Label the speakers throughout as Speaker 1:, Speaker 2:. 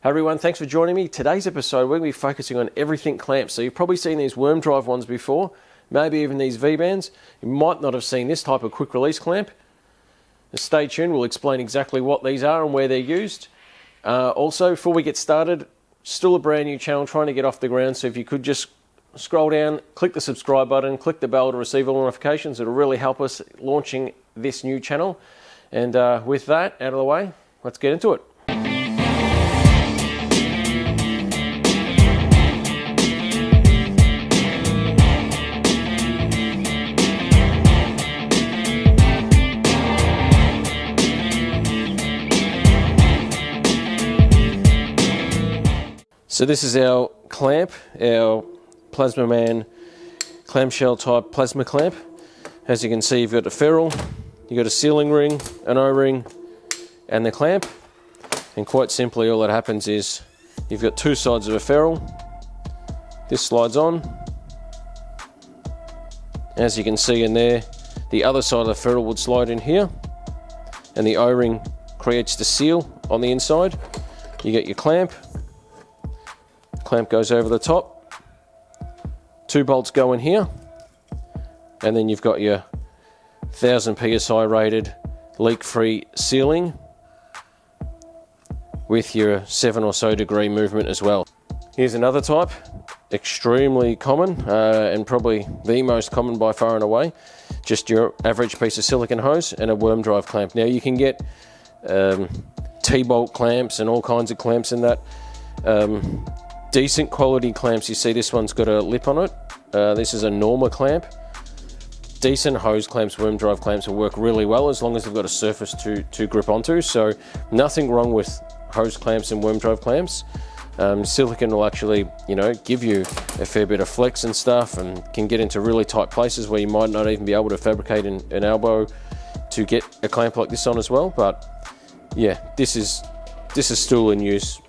Speaker 1: Hey everyone, thanks for joining me. Today's episode, we're going to be focusing on everything clamps. So you've probably seen these worm drive ones before, maybe even these V-bands. You might not have seen this type of quick release clamp. Stay tuned, we'll explain exactly what these are and where they're used. Also, before we get started, still a brand new channel trying to get off the ground, so if you could just scroll down, click the subscribe button, click the bell to receive all notifications. It'll really help us launching this new channel. And with that out of the way, let's get into it. So this is our clamp, our Plasmaman clamshell type plasma clamp. As you can see, you've got a ferrule, you've got a sealing ring, an O-ring, and the clamp. And quite simply, all that happens is you've got two sides of a ferrule. This slides on. As you can see in there, the other side of the ferrule would slide in here, and the O-ring creates the seal on the inside. You get your clamp. Clamp goes over the top, two bolts go in here, and then you've got your 1000 psi rated leak-free sealing with your 7 or so degree movement as well. Here's another type, extremely common and probably the most common by far and away, just your average piece of silicone hose and a worm drive clamp. Now you can get T-bolt clamps and all kinds of clamps in that. Decent quality clamps, you see this one's got a lip on it. This is a Norma clamp. Decent hose clamps, worm drive clamps will work really well as long as they've got a surface to grip onto. So nothing wrong with hose clamps and worm drive clamps. Silicone will actually, give you a fair bit of flex and stuff, and can get into really tight places where you might not even be able to fabricate an elbow to get a clamp like this on as well. But yeah, this is still in use,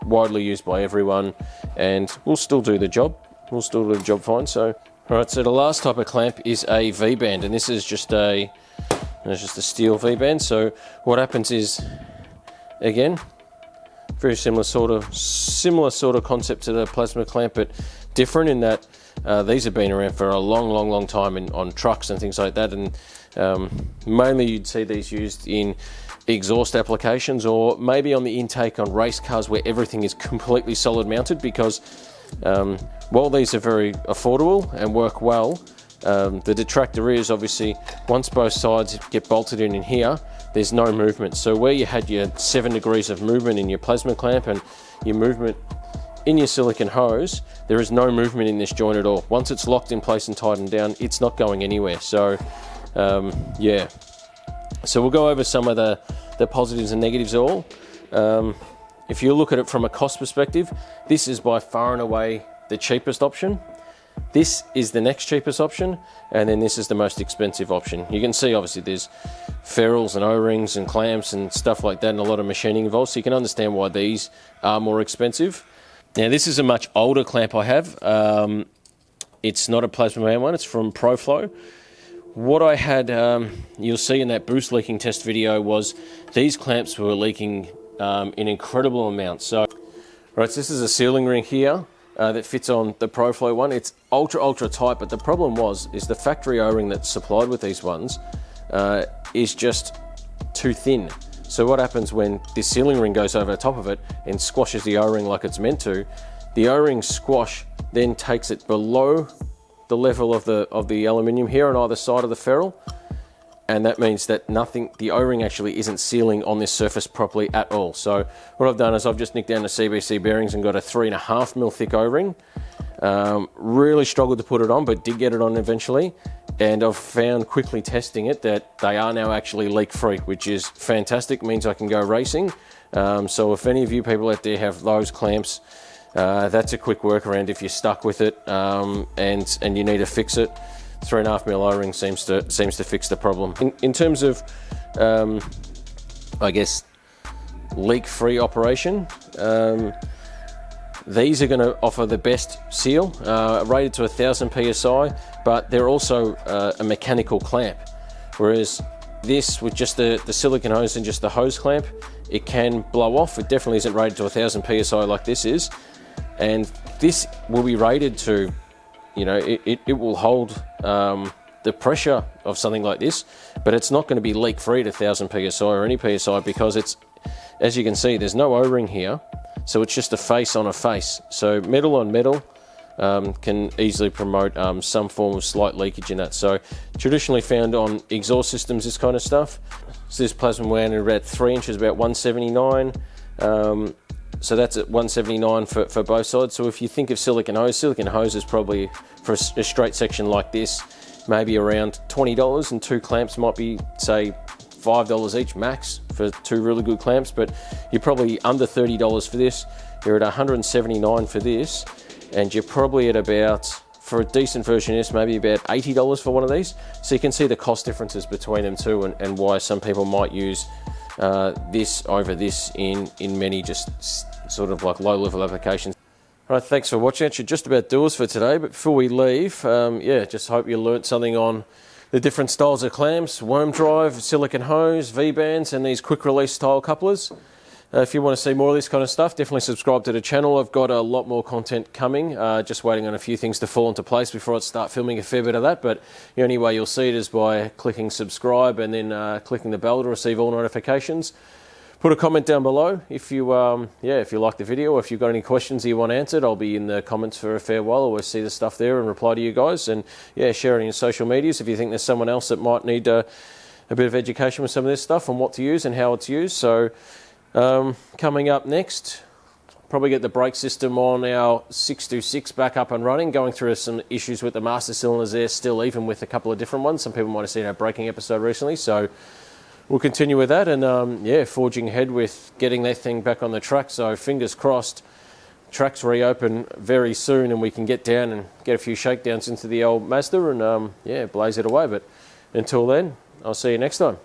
Speaker 1: widely used by everyone, and we'll still do the job. We'll still do the job fine. So, all right. So the last type of clamp is a V-band, and this is just a steel V-band. So what happens is, again, very similar sort of concept to the plasma clamp, but different in that these have been around for a long time on trucks and things like that, and mainly you'd see these used in exhaust applications, or maybe on the intake on race cars where everything is completely solid mounted, because while these are very affordable and work well, the detractor is obviously once both sides get bolted in here, there's no movement. So where you had your 7 degrees of movement in your plasma clamp and your movement in your silicone hose, there is no movement in this joint at all. Once it's locked in place and tightened down, it's not going anywhere. So yeah. So we'll go over some of the positives and negatives all. If you look at it from a cost perspective, this is by far and away the cheapest option. This is the next cheapest option, and then this is the most expensive option. You can see obviously there's ferrules and O-rings and clamps and stuff like that, and a lot of machining involved, so you can understand why these are more expensive. Now this is a much older clamp I have. It's not a Plasmaman one, it's from ProFlow. What I had, you'll see in that boost leaking test video, was these clamps were leaking in incredible amounts. So, right, so this is a sealing ring here that fits on the ProFlow one. It's ultra tight, but the problem is the factory O-ring that's supplied with these ones is just too thin. So what happens when this sealing ring goes over the top of it and squashes the O-ring like it's meant to, the O-ring squash then takes it below the level of the aluminium here on either side of the ferrule, and that means that the O-ring actually isn't sealing on this surface properly at all. So what I've done is I've just nicked down the CBC bearings and got a 3.5mm thick O-ring. Really struggled to put it on, but did get it on eventually, and I've found quickly testing it that they are now actually leak-free, which is fantastic. It means I can go racing. So if any of you people out there have those clamps, that's a quick workaround if you're stuck with it and you need to fix it. 3.5mm O-ring seems to fix the problem. In terms of, I guess, leak-free operation, these are going to offer the best seal, rated to 1000 psi, but they're also a mechanical clamp, whereas this with just the silicone hose and just the hose clamp it can blow off. It definitely isn't rated to 1000 psi like this is, and this will be rated to, you know, it will hold the pressure of something like this, but it's not going to be leak free to 1000 psi or any psi, because it's, as you can see, there's no O-ring here, so it's just a face on a face. So metal on metal can easily promote some form of slight leakage in that. So traditionally found on exhaust systems, this kind of stuff. So this plasma wound at about 3 inches, about 179. So that's at 179 for both sides. So if you think of silicone hose is probably, for a straight section like this, maybe around $20, and 2 clamps might be, say, $5 each max for 2 really good clamps, but you're probably under $30 for this. You're at $179 for this, and you're probably at about, for a decent version of this, maybe about $80 for one of these. So you can see the cost differences between them too, and why some people might use this over this in many just sort of like low level applications. All right, thanks for watching. That should just about do us for today, but before we leave, yeah, just hope you learnt something on the different styles of clamps, worm drive, silicone hose, V-bands, and these quick release style couplers. If you want to see more of this kind of stuff, definitely subscribe to the channel. I've got a lot more content coming, just waiting on a few things to fall into place before I start filming a fair bit of that, but the only way you'll see it is by clicking subscribe and then clicking the bell to receive all notifications. Put a comment down below if you yeah, if you like the video, or if you've got any questions that you want answered. I'll be in the comments for a fair while. I'll always see the stuff there and reply to you guys. And yeah, share it in your social medias if you think there's someone else that might need a bit of education with some of this stuff on what to use and how it's used. So coming up next, probably get the brake system on our 626 back up and running, going through some issues with the master cylinders there still, even with a couple of different ones. Some people might have seen our braking episode recently, so we'll continue with that, and yeah, forging ahead with getting that thing back on the track. So fingers crossed, tracks reopen very soon and we can get down and get a few shakedowns into the old Mazda and yeah, blaze it away. But until then, I'll see you next time.